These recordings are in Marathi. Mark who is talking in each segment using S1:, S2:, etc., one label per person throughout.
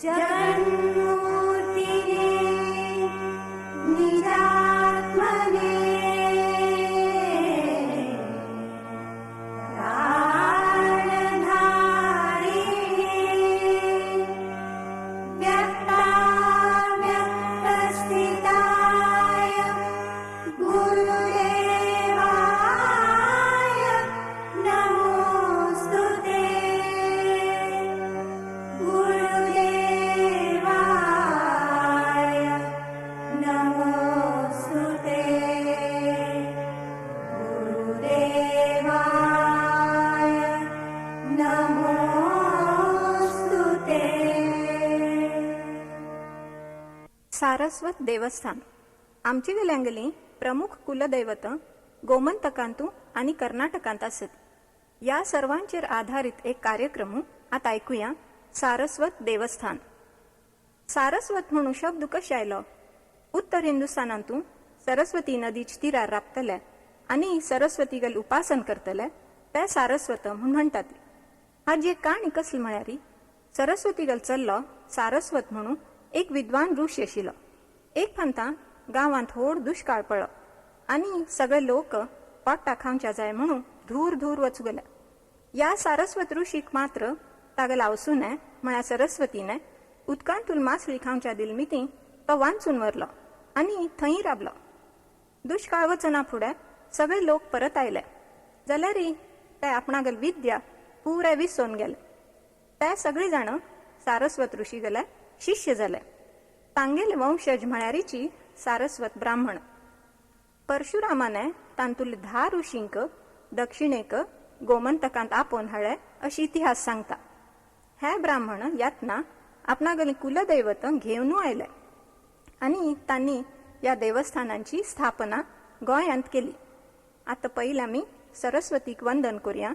S1: जगन्मूर्तिने निजात्मने व्यक्ताव्यक्तस्थिताय गुरुदेवाय नमोस्तुते। गुरुदेवाय नमोस्तुते। गुरुदेवाय नमोस्तुते।
S2: सारस्वत देवस्थान आमची वेलांगली प्रमुख कुलदैवत गोमंतकांतू आणि कर्नाटकांत आसत. या सर्वांचेर आधारित एक कार्यक्रम आता ऐकूया. सारस्वत देवस्थान. सारस्वत म्हणून शब्द कशे आयलो? उत्तर हिंदुस्थानांतू सरस्वती नदीच्या तीरार राबतले आणि सरस्वती गल उपासन करतले ते सारस्वत म्हणून म्हणतात. हाजी एक काणी कसली म्हळ्यार सरस्वती गल चल्लो सारस्वत म्हणून एक विद्वान ऋषी आशिल्लो. एक फांता गावांत व्हड दुष्काळ पडलो आणि सगळे लोक पोट्टा खावच्या जाय म्हणून धूर धूर वचू गेले. या सारस्वत ऋषीक मात्र तागेला आवसूने म्हळ्यार सरस्वतीने उदकांतून मासळी खावच्या दिलमिती तो वांचून व्हरलो आणि थंय राबलो. दुष्काळ वचना फुडें सगळे लोक परत आयले जाल्यार ते आपणागेल विद्या पुरे विसरून गेले. ते सगळी जाण सारस्वत ऋषी गेले शिष्य जाले. तांगेले वंशज म्हळ्यारीची सारस्वत ब्राह्मण. परशुरामाने तांतुले 10 ऋषींक दक्षिणेक गोमंतकांत आपोवन हाडले अशी इतिहास सांगता. हे ब्राह्मण यातना आपणागेले कुलदैवत घेवन आयले आणि तांणी या देवस्थानांची स्थापना गोंयांत केली. आता पहिले आमी सरस्वतीक वंदन करूया.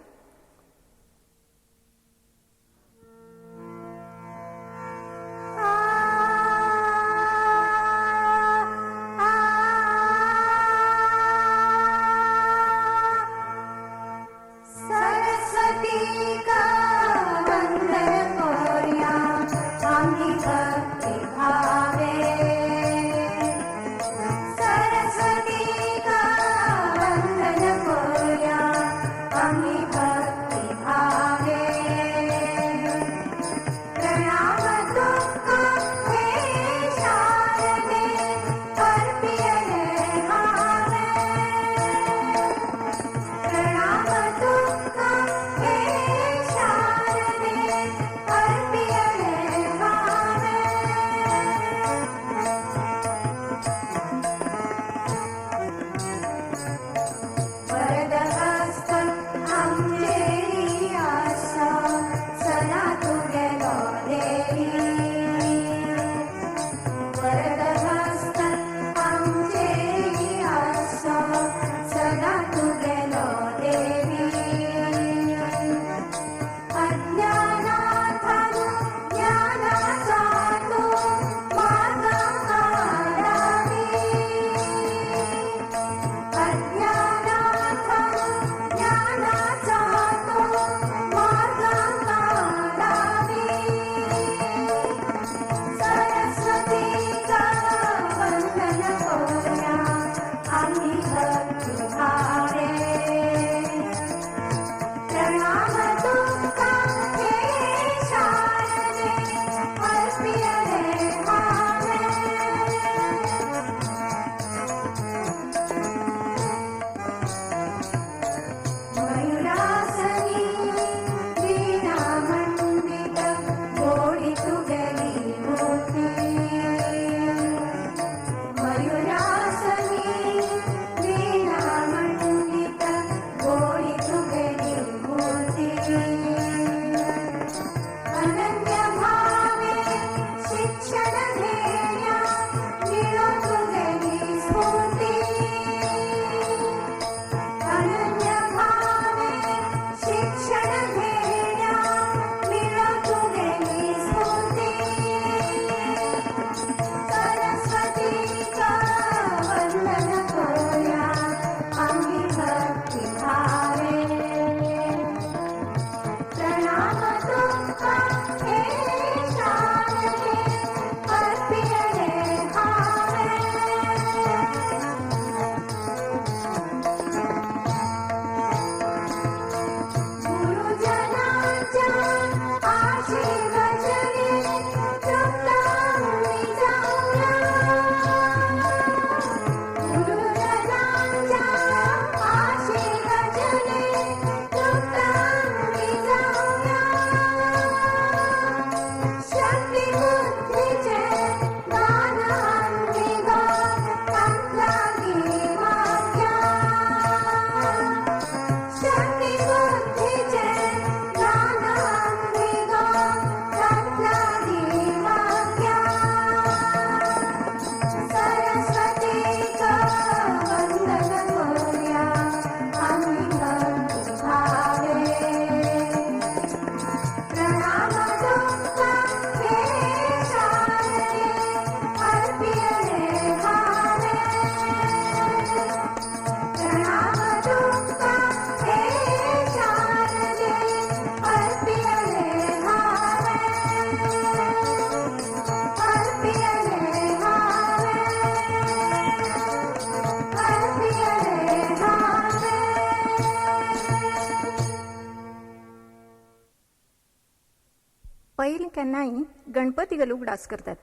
S2: पयलीं केन्नाय गणपती गल उगडास करतात.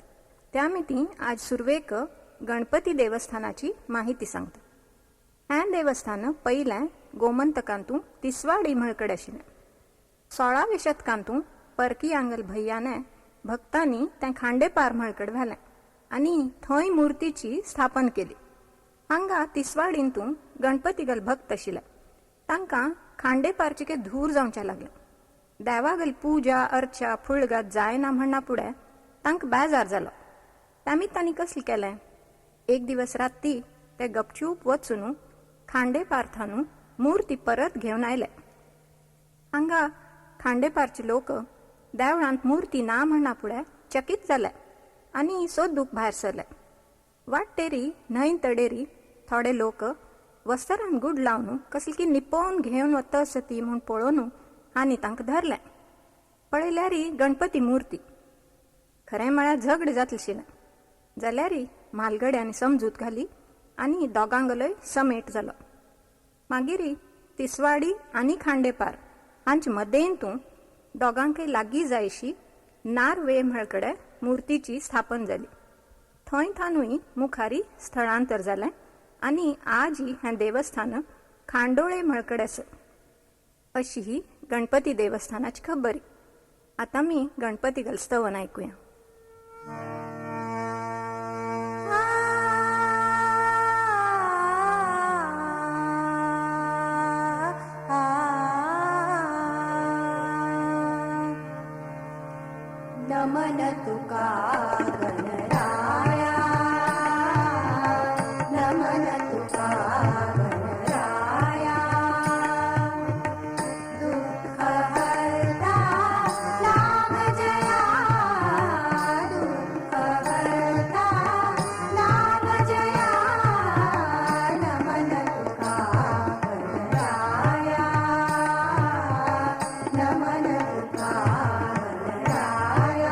S2: त्यामिती आज सुरवेक गणपती देवस्थानाची माहिती सांगता. हें देवस्थान पयलें गोमंतकांतू तिसवाडी म्हळकड आशिल्लें. 16व्या शतकांतू परकी आंगल भैयाने भक्तांनी तें खांडेपार म्हळकड व्हेलें आनी थंय मुर्तीची स्थापन केली. हांगा तिसवाडींतू गणपतीगल भक्त आशिल्ले. तांकां खांडेपारचे धूर जावचें लागलें. देवागल पुजा अर्चा फुळगात जायना म्हणना फुडें तांकां बेजार जालो. त्यामी तांणी कसलें केलें, एक दिवस राती ते गपचूप वचून खांडेपारथानू मुर्ती परत घेवन आयले. हांगा खांडेपारचे लोक देवळांत मुर्ती ना म्हणना फुडें चकीत जाले आनी सोदूंक भायर सरले. वाटेरी न्हंय तडेरी थोडे लोक वस्त्रान गुड लावन कसली निपोवन घेवन वता ती म्हूण पळोवन आनी तांकां धरलें. पळयल्यारी गणपती मुर्ती. खरें म्हळ्यार झगड जातलेशिल्लें. जाल्यारी म्हालगड्यांनी समजूत घाली आनी दोगांगलय समेट जालो. मागीर तिसवाडी आनी खांडेपार हांचे मदेंतू दोगांकय लागीं जायशी नारवे म्हळकडे मुर्तीची स्थापन जाली. थंय थानूय मुखारी स्थळांतर जालें आनी आजी हें देवस्थान खांडोळे म्हळकडे आसा. अशी ही गणपती देवस्थानाची खबरी. आतां आमी गणपती गल स्तवन आयकुया.
S1: नमन तुका गणराया, नमन तुका गणराया. दुःख हरता नाम जया, दुःख हरता नाम जया. नमन तुका गणराया, नमन तुका गणराया.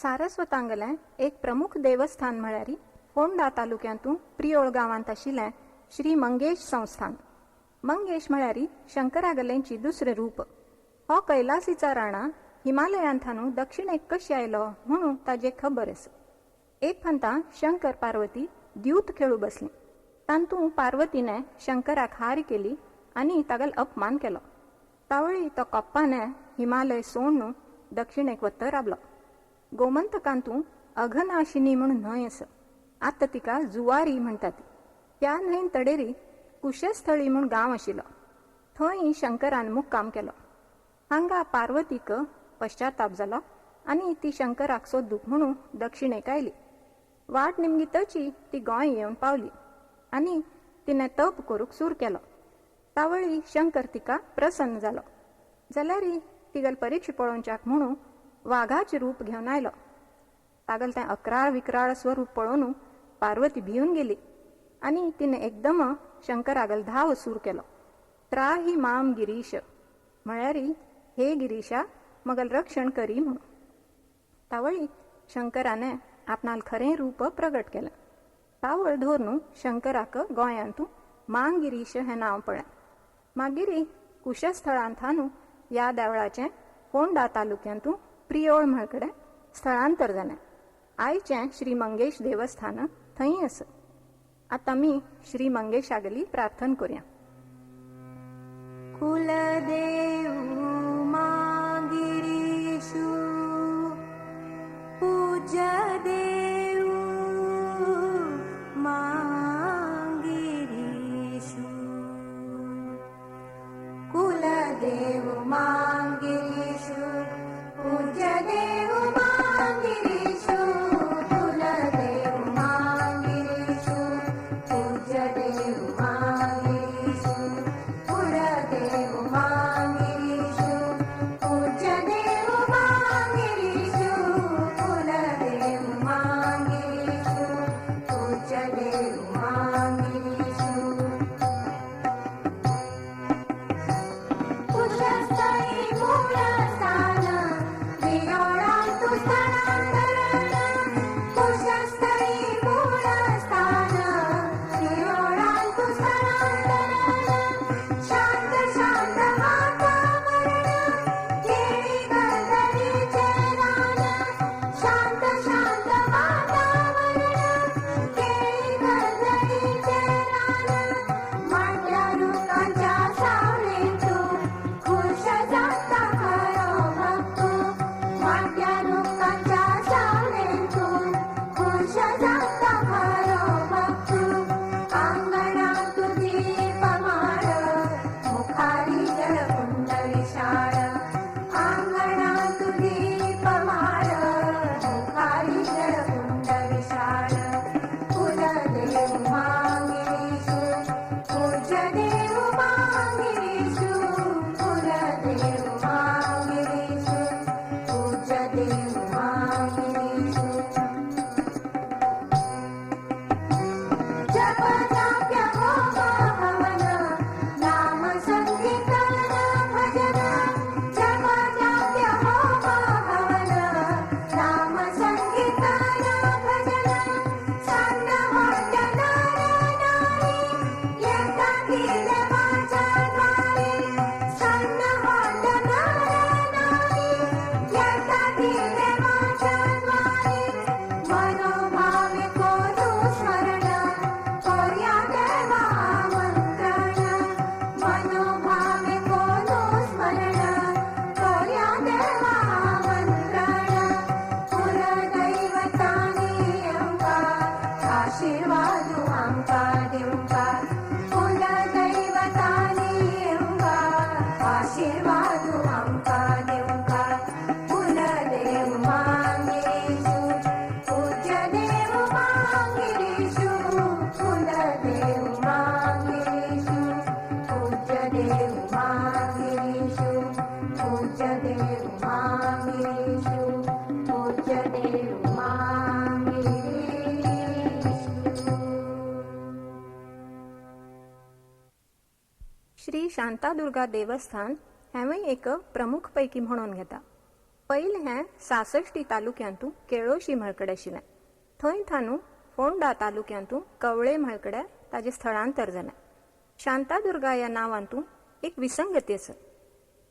S2: सारस्वतांगलें एक प्रमुख देवस्थान म्हळ्यार फोंडा तालुक्यांतू प्रियोळ गांवांत आशिल्लें श्री मंगेश संस्थान. मंगेश म्हळ्यार शंकरागलेंची दुसरें रूप. हो कैलासीचा राणा हिमालयांथानू दक्षिणेक कशी आयलो म्हणून ताजे खबर आसा. एक फंता शंकर पार्वती द्यूत खेळू बसलीं. तांतू पार्वतीने शंकराक हार केली आनी तागेलो अपमान केलो. तावळी तो कोप्पाने हिमालय सोडून दक्षिणेक वत्त राबलो. गोमंतकांतू अघनाशिनी म्हणून न्हंय आसा. आतां तिका जुवारी म्हणटात. त्या न्हंयन तडेरी कुशस्थळी म्हूण गांव आशिल्लो. थंय शंकरान मुक्काम केलो. हांगा पार्वतीक पश्चाताप जालो आनी ती शंकराक सोदूंक म्हणून दक्षिणेक आयली. वाट निमगीतची ती गोंय येवन पावली आनी तिणें तप करूंक सुरू केलो. तावळी शंकर तिका प्रसन्न जालो. जाल्यार तिगेल परीक्षा पळोवच्याक म्हणून वाघाचें रूप घेवन आयलो. तागेल तें अकराळ विकराळ स्वरूप पळोवन पार्वती भिवन गेली आनी तिणें एकदम शंकरागेल धाव सुरू केलो. त्राही माम गिरीश म्हळ्यार हे गिरीशा मगल रक्षण करी म्हणून. तावळी शंकराने आपणाल खरें रूप प्रगट केलें. तावळ धरून शंकराक गोंयांतू मांगिरीश हें नांव पडलें. मागीर कुशस्थळांथानू ह्या देवळाचें फोंडा तालुक्यांतू प्रियोळ म्हळकडे स्थळांतर जालें. आयचें श्री मंगेश देवस्थान थंय आसा. आतां आमी श्री मंगेशागेली प्रार्थना करुया.
S1: कुलदेव मागिरीषु पूज्य देव मागिरीषु कुलदेव मागिरीषु पूज्य देव मागिरीषु कुलदेव मागिरीषु पूज्य देव मागिरीषु कुलदेव मागिरीषु पूज्य देव मागिरीषु कुलदेव मागिरीषु पूज्य देव मागिरीषु कुशस्थळी मूळस्थान विरोळांतु स्थळांतरण कुशस्थळी मूळस्थान विरोळांतु स्थळांतरण शांत शांत वातावरण केळी गलगलीचे रान शांत शांत वातावरण केळी गलगलीचे रान मांडल्या रुखांच्या सावळेंतू खुश जाता खरो भक्त मांडल्या रुखांच्या सावळेंतून खुश जाता खरो भक्त अंगणात दीप माळ मुखारी जळकुंड विशाळ अंगणात दीप माळ मुखारी जळकुंड विशाळ कुलदेव मागिरीषु पूज्य देव मागिरीषु कुलदेव मागिरीषु पूज्य देव मागिरीषु जप जाप्य होम हवन नाम संकीर्तन भजन जप जाप्य होम हवन नाम संकीर्तन भजन सन्न होत्य नर नारी येतात देवाच्या द्वारी सन्न होत्य नर नारी येतात देवाच्या द्वारी मनोभावे कोरू स्मरण कोर्या देवा आमंत्रण मनोभावे कोरू स्मरण कोर्या देवा आमंत्रण कुलदैवतानी आमका आशीर्वाद आमका देवका कुलदैवतानी आमका आशीर्वाद आमका देवका कुलदेव मागिरीषु पूज्य देव मागिरीषु कुलदेव मागिरीषु पूज्य देव मागिरीषु पूज्य देव मागिरीषु पूज्य देव मागिरीषु.
S2: श्री शांतादुर्गा देवस्थान हेंवूय एक प्रमुख पैकी म्हणून घेता. पैल हें 66 तालुक्यांतू केळोशी म्हळकडे आशिल्लें. थंय थानू फोंडा तालुक्यांतू कवळे म्हळकडे ताजें स्थळांतर जालें. शांतादुर्गा ह्या नांवांतू एक विसंगती आसा.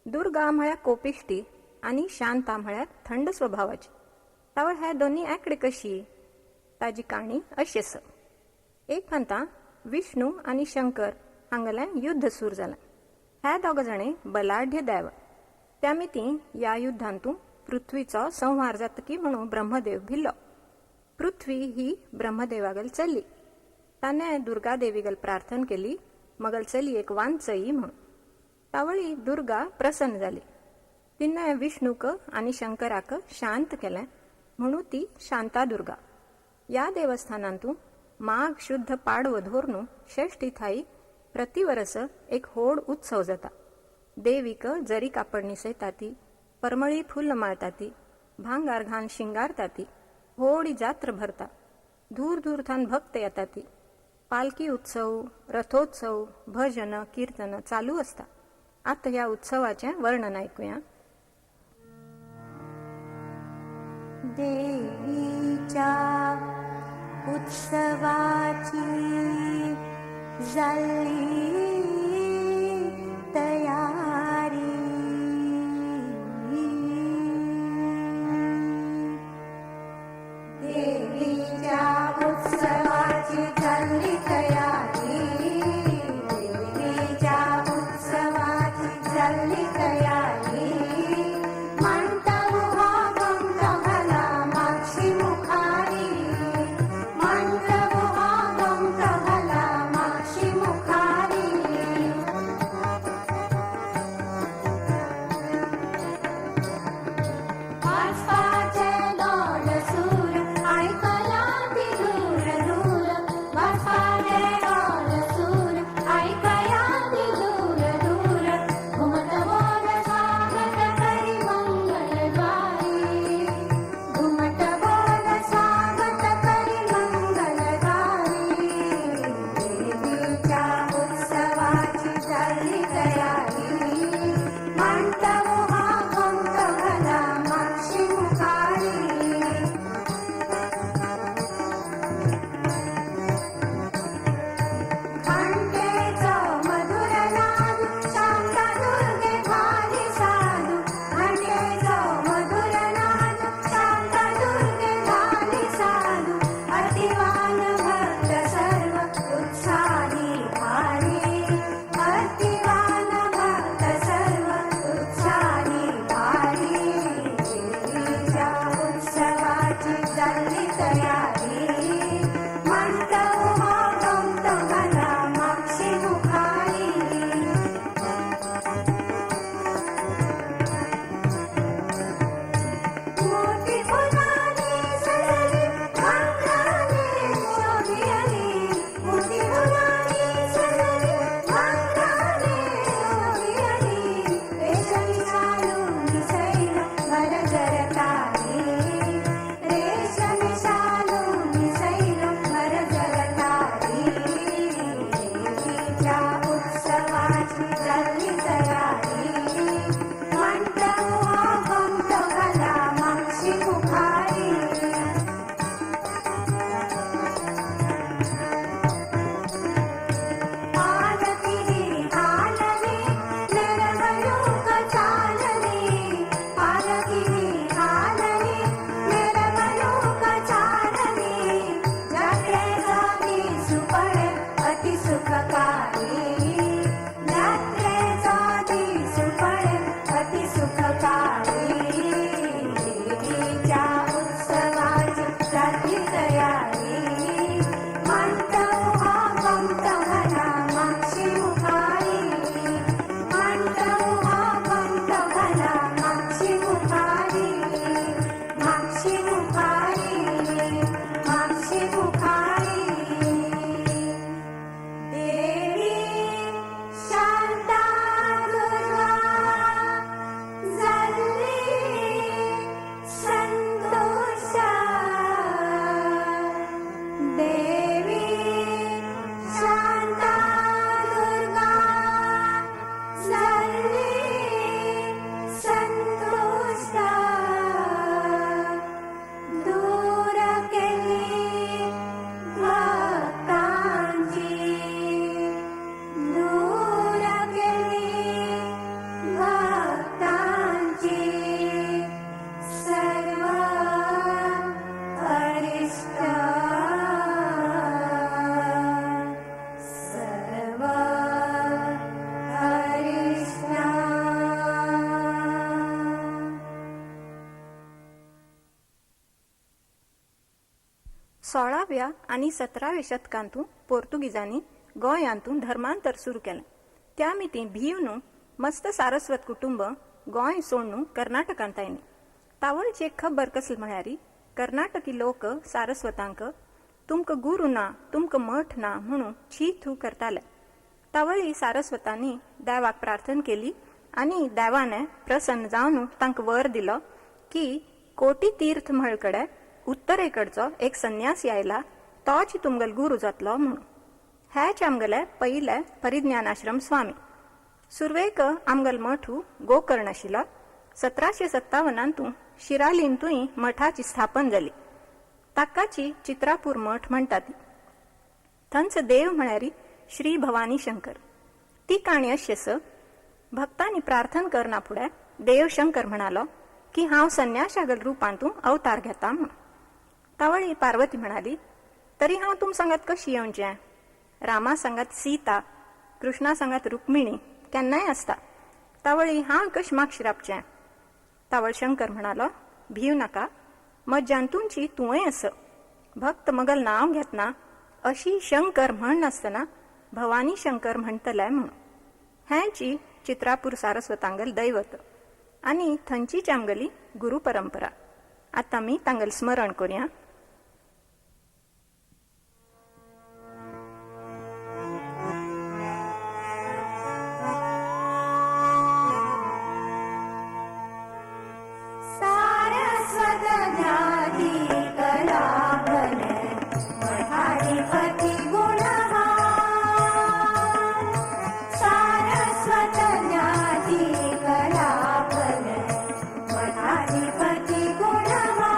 S2: दुर्गा म्हळ्यार कोपिश्टी आनी शांता म्हळ्यार थंड स्वभावाची. तावळ हे दोनी एकडे कशी? ताजी काणी अशी आसा. एक फांता विष्णू आनी शंकर हांगलें युध्द सुरू जालें. हे दोग जाणे बलाढ्य देव. त्या मिती ह्या युध्दांतू पृथ्वीचो संहार जातकी म्हणून ब्रह्मदेव भिल्लो. पृथ्वी ही ब्रह्मदेवागेल चल्ली. ताणें दुर्गा देवीगेल प्रार्थना केली मगल चलयेक वान चई म्हणून. तावळी दुर्गा प्रसन्न जाली. तिणें विष्णूक आनी शंकराक शांत केलें म्हणून ती शांतादुर्गा. ह्या देवस्थानांतू माघ शुद्ध पाडवो धोरणू षष्ठी थाई प्रतिवर्स एक होड उत्सव जाता. देवीक जरी कापड न्हिसयताती, परमळी फुल्ल माळताती, भांगार घान शिंगारताती, होडी जात्र भरता. दूर दूर थान भक्त येताती. पालखी उत्सव, रथोत्सव, भजन कीर्तन चालू असता. आता ह्या उत्सवाचें वर्णन ऐकूया.
S1: देवीच्या उत्सवाची झाली तयारी. देवीच्या उत्सवाची झाली तयारी. देवीच्या उत्सवाची झाली तयारी. Zalla
S2: 16व्या आणि 17व्या शतकांतून पोर्तुगीजांनी गोंयांतून धर्मांतर सुरू केलें. त्या मिती भिवून मस्त सारस्वत कुटुंब गोंय सोडून कर्नाटकांत आयलीं. तावळची एक खबर कसली म्हळ्यार कर्नाटकी लोक सारस्वतांक तुमकां गुरू ना, तुमकां मठ ना म्हणून छी थू करताले. तावळी सारस्वतांनी देवाक प्रार्थना केली आणि देवाने प्रसन्न जावन तांकां वर दिलो की कोटी तीर्थ मळकडे उत्तरेकडचो एक संन्यासी आयला, तोच तुमगेलो गुरू जातलो म्हणून. हेच आमगेले पयले परिज्ञानाश्रम स्वामी. सुरवेक आमगेलो मठू गोकर्ण आशिल्लो. 1757 शिरालींतूय मठाची स्थापन जाली. ताकाची चित्रापूर मठ म्हणटात. थंच देव म्हळ्यार श्री भवानी शंकर. ती काणी अशी आसा, भक्तांनी प्रार्थना करना फुडें देव शंकर म्हणालो की हांव संन्याशागल रुपांतूं अवतार घेता म्हूण. तावळी पार्वती म्हणाली, तरी हांव तुम सांगात कशी येवचें? रामा सांगात सीता, कृष्णा सांगात रुक्मिणी केन्नाय आसता. तावळी हांव कशें म्हाका शिरापचें? तावळ शंकर म्हणालो, भिव नाका, मज्जान तुमची तुवें आस. भक्त मगल नांव घेतना अशी शंकर म्हण नासतना भवानी शंकर म्हणटले म्हणून. हेंची चित्रापूर सारस्वतांगल दैवत आनी थंचीच आमगेली गुरू परंपरा. आतां आमी तांगेल स्मरण करुया.
S1: सारस्वत ज्ञाती कलावल मठाधिपती गुणवान. सारस्वत ज्ञाती कलावल मठाधिपती गुणवान.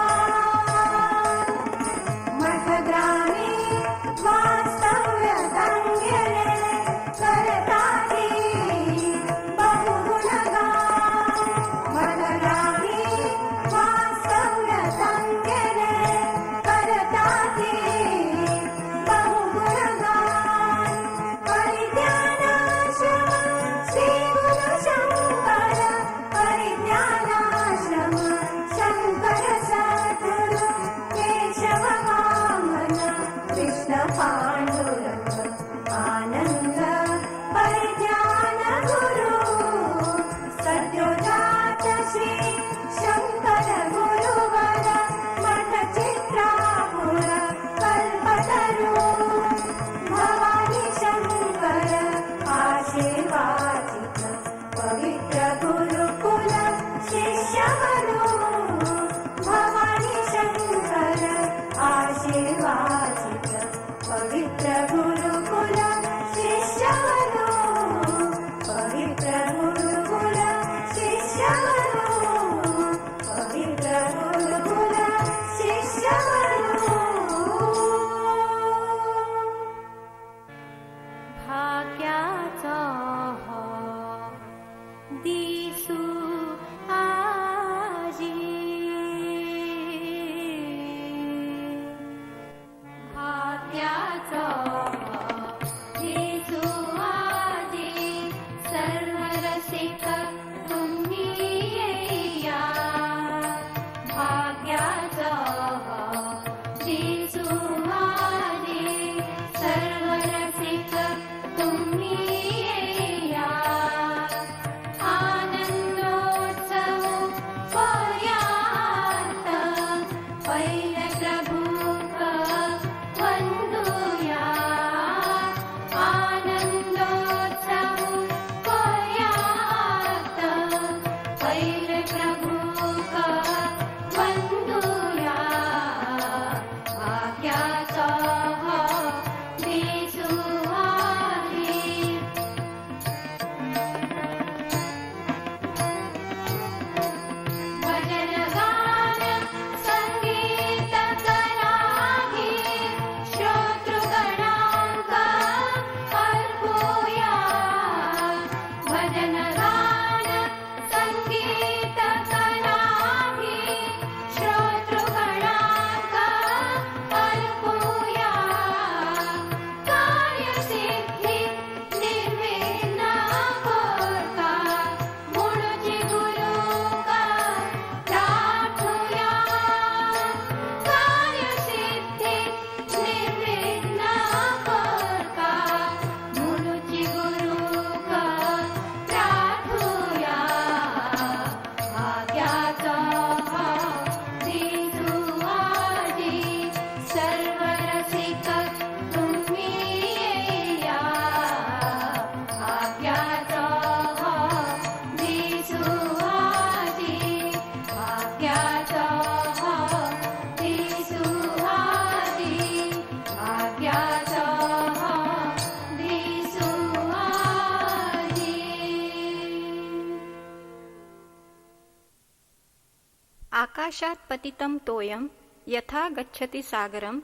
S2: आकाशात पतितं तोयं यथा गच्छति सागरं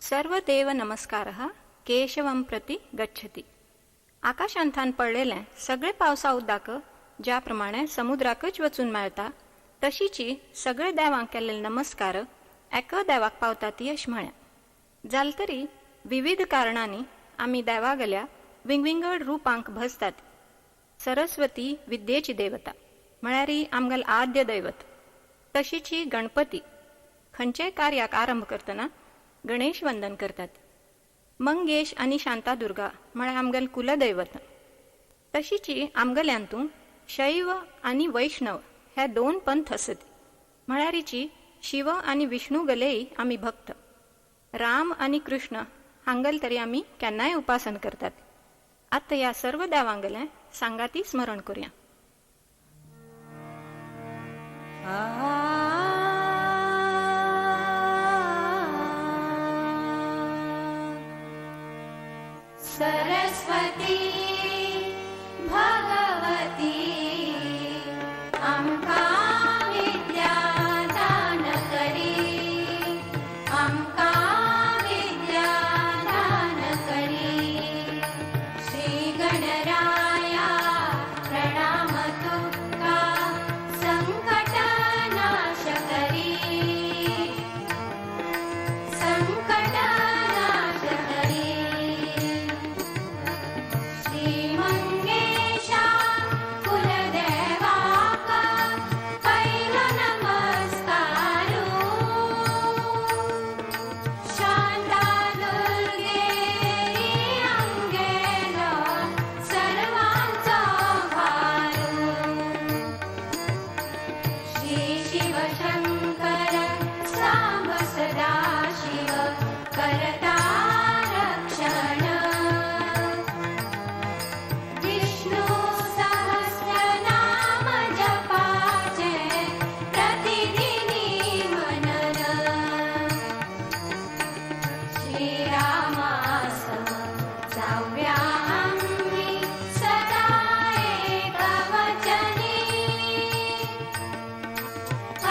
S2: सर्वदेव नमस्कारः केशवं प्रति गच्छति. आकाशांतान पडलेले सगळे पावसा उदक ज्या प्रमाणे समुद्राकच वचून मेळटा तशीची सगळे देवांक केल्ले नमस्कार एका देवाक पावतात यश म्हळ्या. जाल तरी विविध कारणांनी आमी देवागल्या विंगविंगड रूपांक भजतात. सरस्वती विद्येची देवता म्हळ्यार आमगेल आद्य दैवत. तशीची गणपती खंयचेय कार्याक आरंभ करतना गणेश वंदन करतात. मंगेश आनी शांतादुर्गा म्हळ्यार आमगेल कुलदैवत. तशीची आमगेल्यांतू शैव आनी वैष्णव हे दोन पंथ आसत. म्हळ्यारीची शिव आनी विष्णू गलेय आमी भक्त. राम आनी कृष्ण हांगल तरी आमी केन्नाय उपासन करतात. आतां ह्या सर्व देवांगेलें सांगाती स्मरण करुया.
S1: सरस्वती भगवती आमका विद्या दान करी, आमका विद्या दान करी. श्री गणराया प्रणाम तुका संकट नाश करी, संकट नाश करी. श्री मंगेशा कुलदेवाका पहिला नमस्कारू. शांता दुर्गे अंगेलो सर्वांचो भारू. श्री शिव शंकर सांब सदा शिव करता रक्षण. विष्णु सहस्रनाम जपाचे प्रतिदिनी मनन. श्रीरामासम जाऊया आम्ही सदा एकवचनी.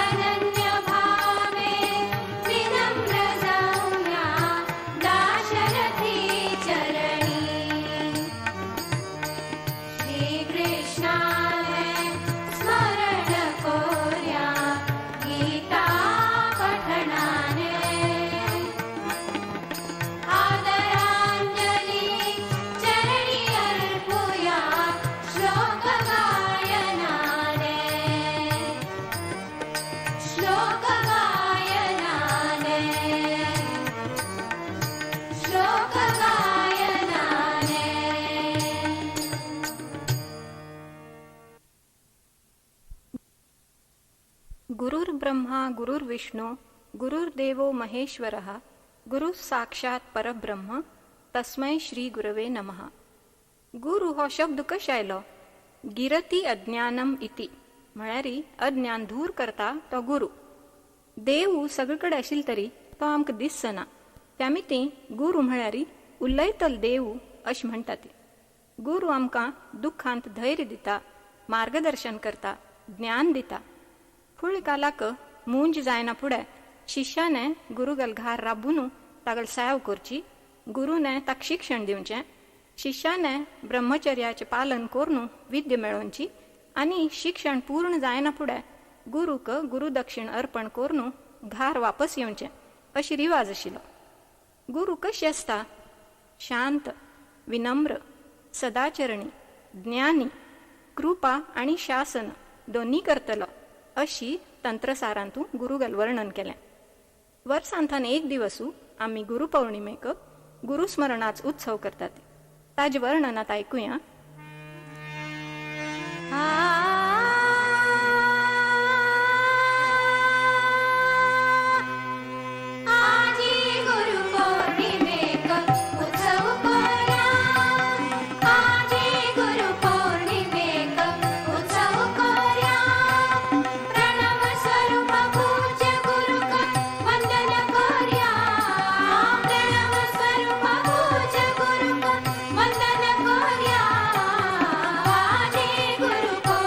S1: अनन्य भावे विनम्र जाऊया दाशरथी चरणी. श्री कृष्णाने स्मरण कोर्या गीता पठणाने. आदरांजली चरणी अर्पुया श्लोक गायनाने, श्लोक गायनाने, श्लोक गायनाने.
S2: गुरुर्ब्रह्मा गुरुर्विष्णू गुरुर्देवो महेश्वरः गुरुः साक्षात परब्रह्म तस्मै श्री गुरवे नमः. गुरु हो शब्द कशे आयलो? गिरती अज्ञानम इति म्हळ्यार अज्ञान दूर करता तो गुरु. देव सगळीकडे आशिल्लो तरी तो आमकां दिसना. त्यामिती गुरु म्हळ्यार उलयतल देव अशें म्हणटात. गुरु आमकां दुखांत धैर्य दिता, मार्गदर्शन करता, ज्ञान दिता. फुडल्या कालाक मूंज जायना फुडें शिष्याने गुरुगल घार राबून तागेल सेव करची, गुरुने ताका शिक्षण दिवचें, शिष्याने ब्रह्मचर्याचें पालन करून विद्या मेळोवची आनी शिक्षण पूर्ण जायना फुडें गुरुक गुरुदक्षिण अर्पण करून घार वापस येवचें अशी रिवाज आशिल्लो. गुरु कशी आसता? शांत, विनम्र, सदाचरणी, ज्ञानी, कृपा आनी शासन दोन्ही करतलो अशी तंत्रसारांतू गुरुगल वर्णन केलें. वर्सांतान एक दिवसू आमी गुरुपौर्णिमेक गुरुस्मरणाचो उत्सव करतात. ताजे वर्णनात ऐकूया.
S1: आजी गुरुपौर्णिमेक उत्सव कोर्या, आजी गुरुपौर्णिमेक उत्सव कोर्या. प्रणव स्वरूप पूज्य गुरुक वंदन कोर्या, प्रणव स्वरूप पूज्य गुरुक वंदन कोर्या. आजी गुरुपौर्णिमेक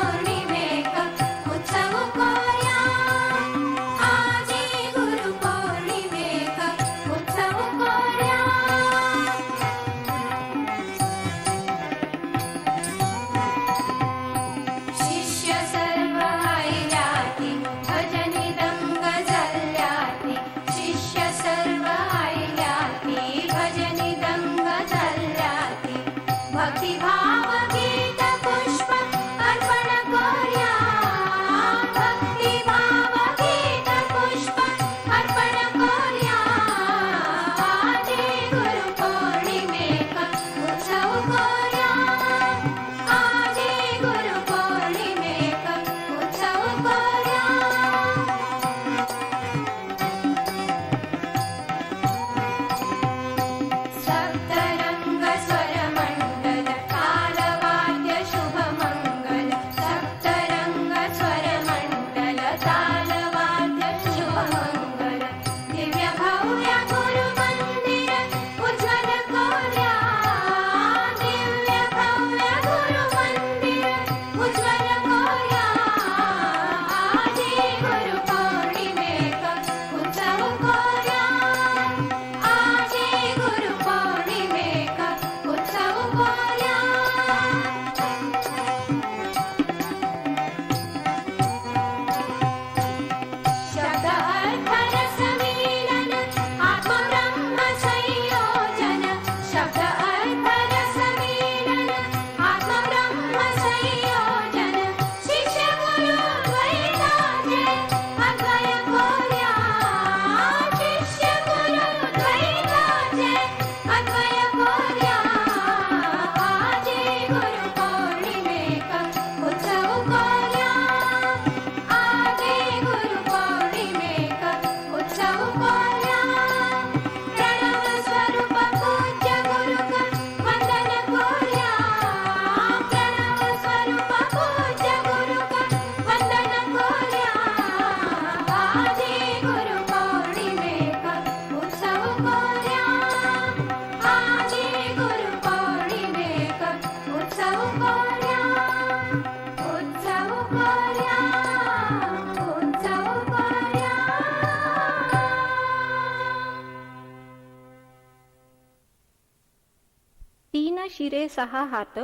S2: शिरे 6 हात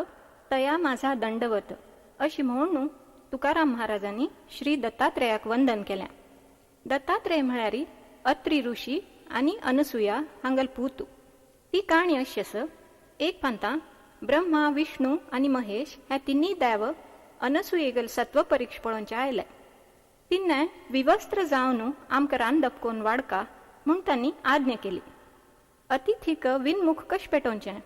S2: तया माझा दंडवत अशी म्हणून तुकाराम महाराजांनी श्री दत्तात्रेयाक वंदन केल्या. दत्तात्रेय म्हळ्यारी अत्री ऋषी आणि अनसुया हांगल पूतू. ती काणी अशी आस, एक पंता ब्रह्मा विष्णू आणि महेश ह्या तिन्ही देव अनसुयेगल सत्व परीक्षा पळोवचे आयले. तिन्ने विवस्त्र जावन आमकां रांदप कोण वाडका म्हूण तांणी आज्ञा केली. अतिथीक विनमुख कश पेटोवचें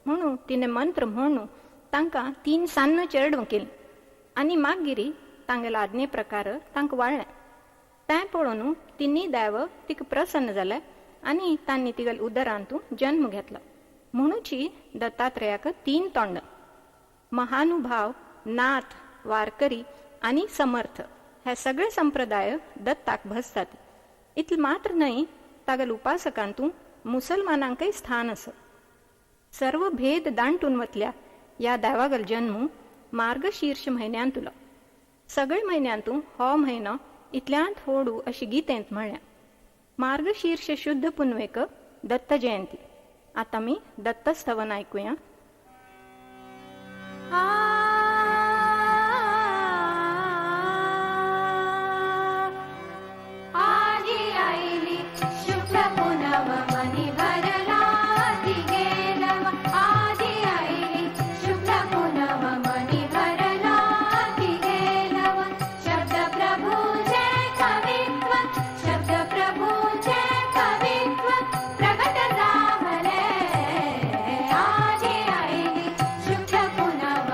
S2: म्हणून तिने मंत्र म्हणून तांकां 3 सान्न चेडवां केली आनी मागीर तांगेल्या आज्ञे प्रकार तांकां वाळ्ळें. तें पळोवन तिन्ही देव तिका प्रसन्न जाले आनी तांणी तिगेल उदरांतून जन्म घेतलो. म्हणूची दत्तात्रेयाक 3 तोंड. महानुभाव, नाथ, वारकरी आणि समर्थ हे सगळे संप्रदाय दत्ताक भजतात. इतले मात्र न्हय, तागेल उपासकांतून मुसलमानांकय स्थान आस. सर्व भेद दांटून वतल्या या देवागल जन्म मार्गशीर्ष म्हयन्यांत उलो. सगळे म्हयन्यांतून हो म्हयनो इतल्यांत होडू अशी गीतेंत म्हळ्ळ्या. मार्गशीर्ष शुद्ध पुनवेक दत्त जयंती. आता मी दत्तस्तवन ऐकूया.
S1: आजी आईली शुक्ल पुनव मनी भरला ती गेलव. आजी आईली शुक्ल पुनव मनी भरला ती गेलव. शब्द प्रभूचे कवित्व, शब्द प्रभूचे कवित्व प्रगट झाले. आजी आईली शुक्ल पुनव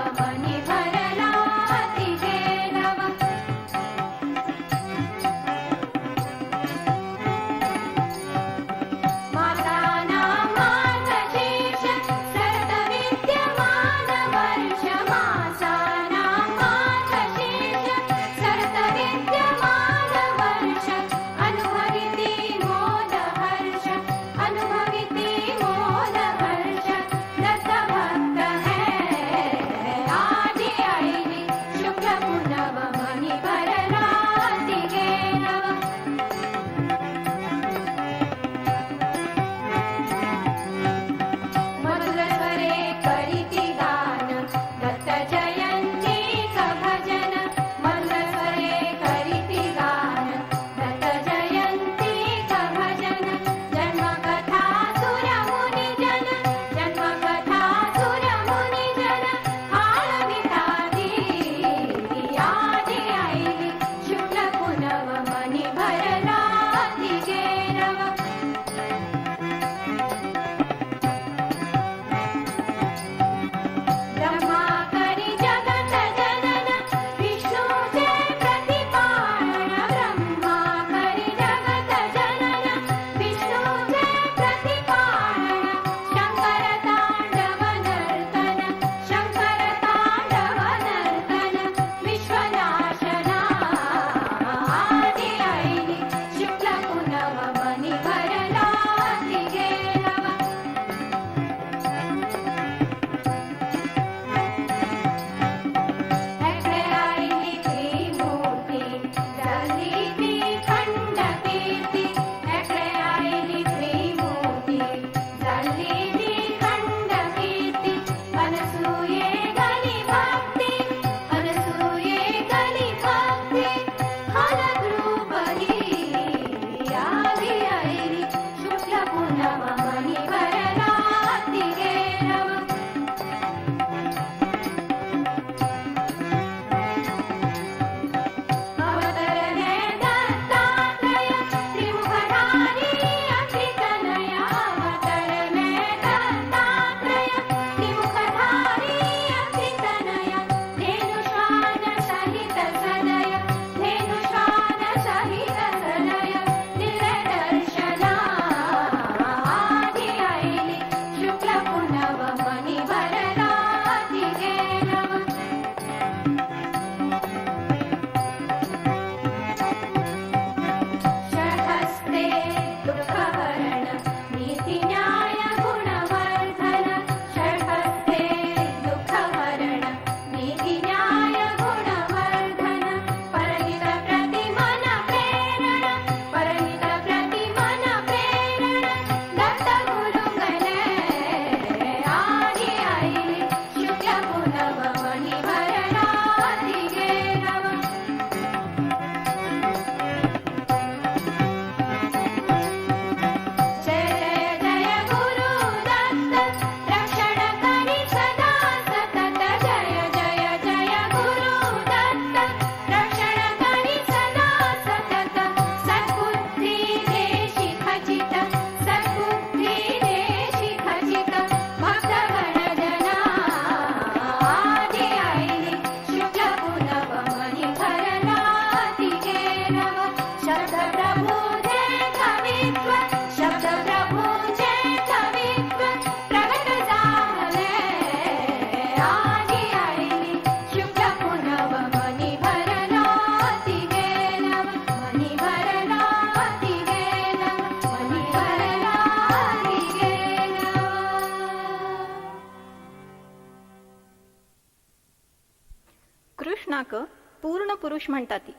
S2: आमक पूर्ण पुरुष म्हणटाती.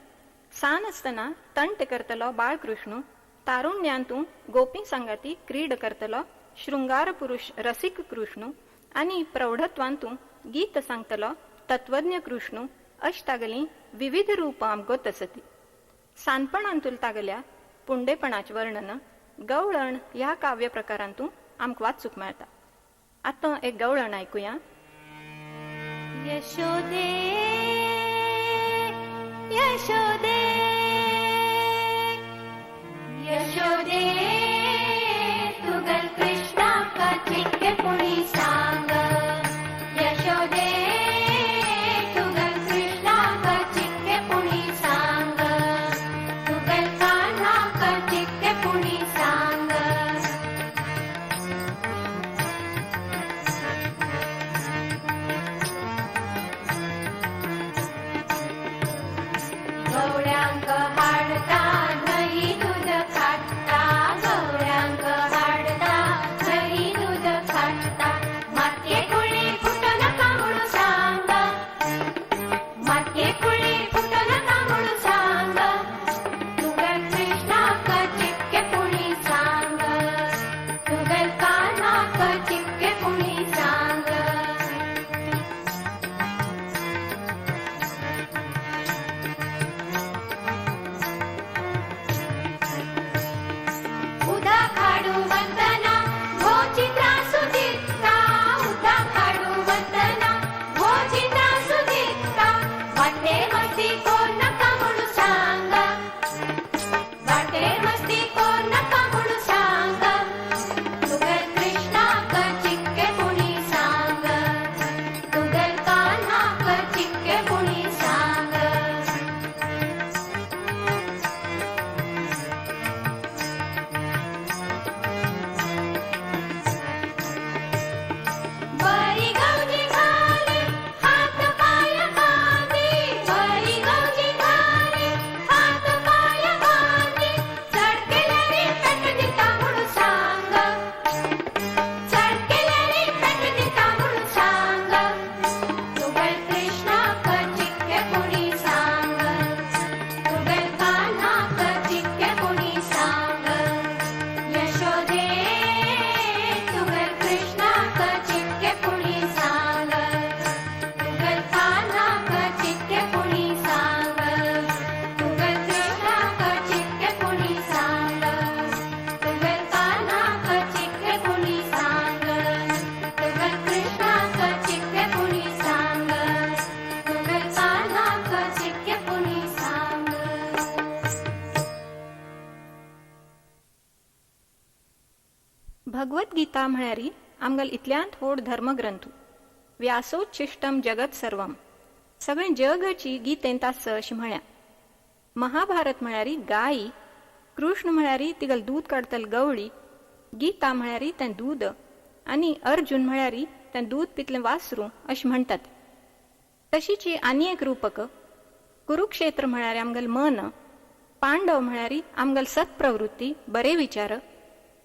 S2: सान असतना तंट करतलो बाळकृष्ण, तारुण्यातून गोपी सांगाती क्रीड करतलो शृंगार पुरुष रसिक कृष्ण, आणि प्रौढत्वांतून गीत सांगतलो तत्वज्ञ कृष्ण अश तागली विविध रूप आमगोत असती. सानपणांतून तागल्या पुंडेपणाचे वर्णन गवळण ह्या काव्य प्रकारांतून आमक वाचूक मेळटा. आता एक गवळण ऐकूया.
S1: यशोदे यशोदे यशोदे तुगल कृष्णा का चिक्के पुणी सांग. यशोदे तुगल कृष्णा का चिक्के पुणी सांग. तुगल कान्हा का चिक्के पुणी सांग. गौड्यांक हाडता नाही दूध खाटा. गौड्यांक हाडता नाही दूध खाटा. मातये कुळी फुटो नका म्हणून सांग. मातये कुळी फुटो नका म्हणून सांग. तुगल कृष्णाक चिक्के पुणी सांग. तुगल कान्हाक चिक्के पुणी सांग. उदा खाडू वंदना भोची त्रासू दित्ता. उदा खाडू वंदना भोची त्रासू दित्ता. वाटे मस्ती कोण नका म्हणून सांग. वाटे मस्ती कोण नका म्हणून सांग. तुगल कृष्णाक चिक्के पुणी सांग. तुगल कान्हाक चिक्के पुणी सांग. बरी गौजी घाली हात पाय बांधी. बरी गौजी घाली हात पाय बांधी. चढकेलेली पेट दिता म्हणून सांग. चढकेलेली पेट दिता म्हणून सांग. तुगल कृष्णाक चिक्के पुणी सांग. तुगल कान्हाक चिक्के पुणी सांग. यशोदे तुगल कृष्णाक चिक्के पुणी सांग. तुगल कान्हाक चिक्के पुणी सांग. तुगल कृष्णाक चिक्के पुणी सांग. तुगल कान्हाक चिक्के पुणी सांग. तुगल कृष्णाक चिक्के पुणी सांग. तुगल कान्हाक चिक्के पुणी सांग.
S2: भगवद्गीता म्हळ्यारी आमगल इतल्यांत व्हड धर्मग्रंथ. व्यासोच्छिष्टम जगत सर्वम, सगळें जगची गीतेंत आसा अशें म्हळ्या. महाभारत म्हळ्यारी गायी, कृष्ण म्हळ्यारी तिगल दूध काडतल गवळी, गीता म्हळ्यारी तें दूद, आनी अर्जुन म्हळ्यारी तें दूध पितलें वासरू अशें म्हणटात. तशीच ही आनी एक रूपक. कुरुक्षेत्र म्हळ्यारी आमगल मन, पांडव म्हळ्यारी आमगल सत्प्रवृत्ती बरे विचार,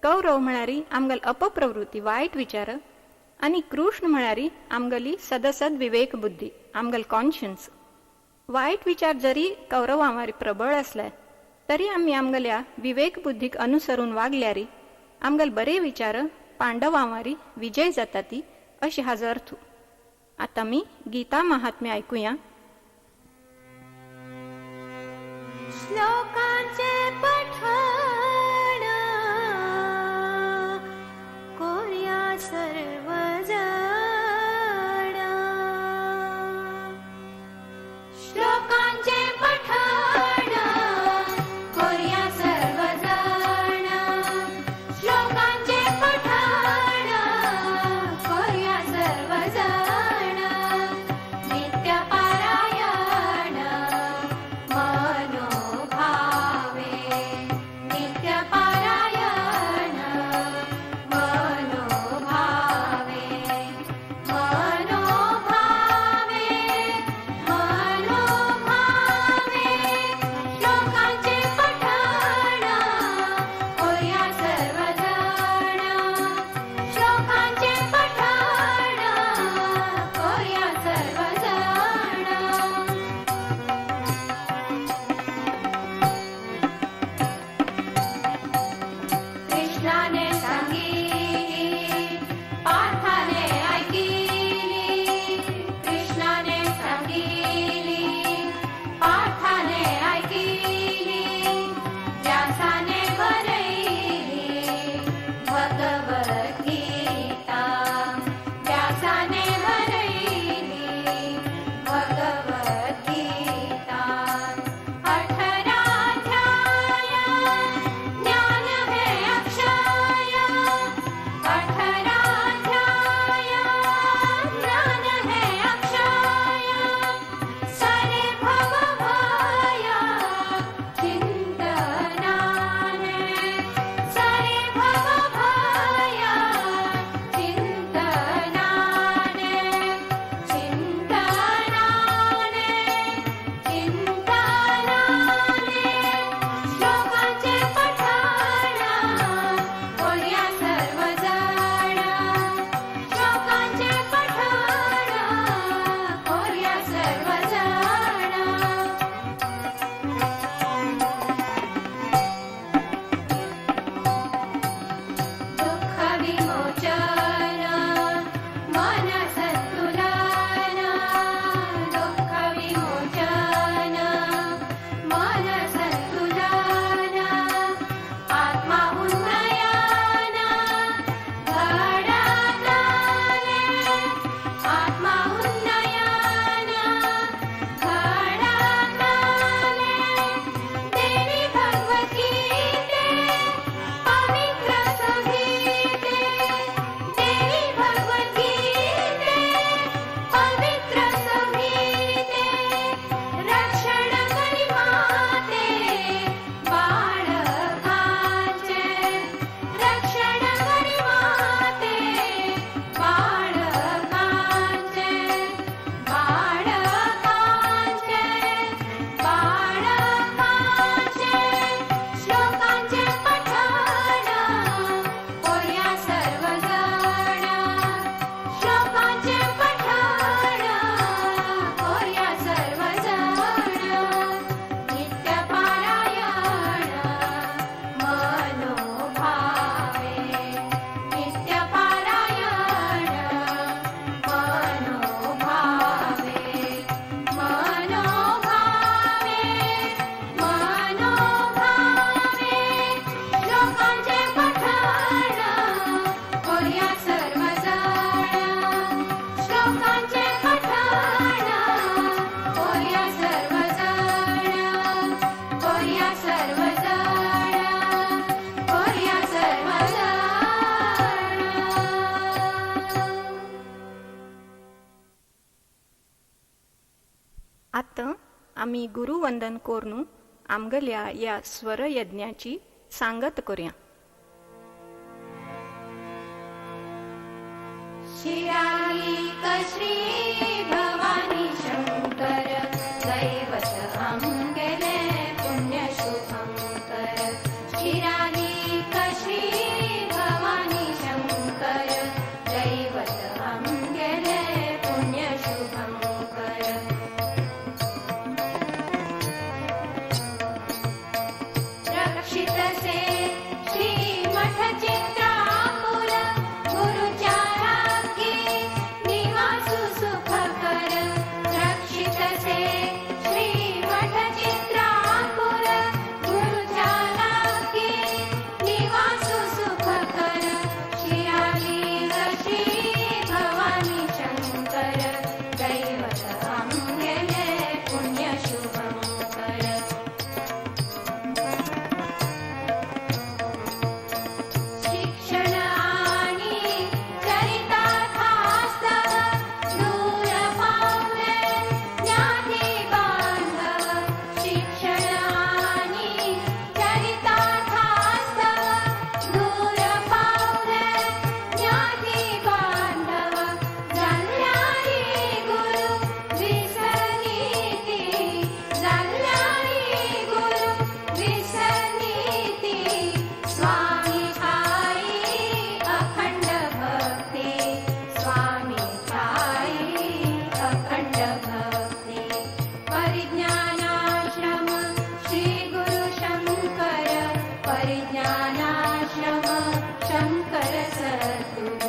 S2: कौरव म्हळ्यारी आमगल अपप्रवृत्ती वायट विचार, आणि कृष्ण म्हळ्यारी आमगली सदसद विवेक बुद्धी आमगल कॉन्शियन्स. वायट विचार जरी कौरवांवारी प्रबळ असले तरी आम्ही आमगल्या विवेक बुद्धीक अनुसरून वागल्यारी आमगल बरे विचार पांडवांवारी विजय जाता ती अशी हाजो अर्थ. आता मी गीता महात्म्य ऐकूया.
S1: श्लोकांचे पठण कोर्या सर्वजण. श्लोकांचे पठण कोर्या सर्वजण. श्लोकांचे पठण कोर्या सर्वजण. नित्य पारायण
S2: आम्ही गुरुवंदन कोरनू आमगल्या या स्वरयज्ञाची सांगत करूया.
S1: शिराली श्री भवानी शंकर दैवत आमगेले पुण्य शुभंकर. शिराली श्री भवानी शंकर दैवत आमगेले पुण्य शुभंकर. रक्षित से श्री मठ चित्रापुर गुरुच्या राखी निवासु सुखकर. रक्षित से श्री मठ चित्रापुर गुरुच्या राखी निवासु सुखकर. शिराली श्री भवानी शंकर दैवत आमगेले पुण्य शुभंकर. शिक्षण आणि चरितार्थास्तव दूर पावले ज्ञाती बांधव. शिक्षण आणि चरितार्थास्तव दूर पावले ज्ञाती बांधव. जाणणारी गुरु विसरनीती. जाणणारी गुरु विसरनीती. स्वामी ठाई अखंड भक्ती. स्वामी ठाई अखंड भक्ती. परिज्ञानाश्रम श्री गुरु शंकर. परिज्ञानाश्रम शंकर सद्गुरु.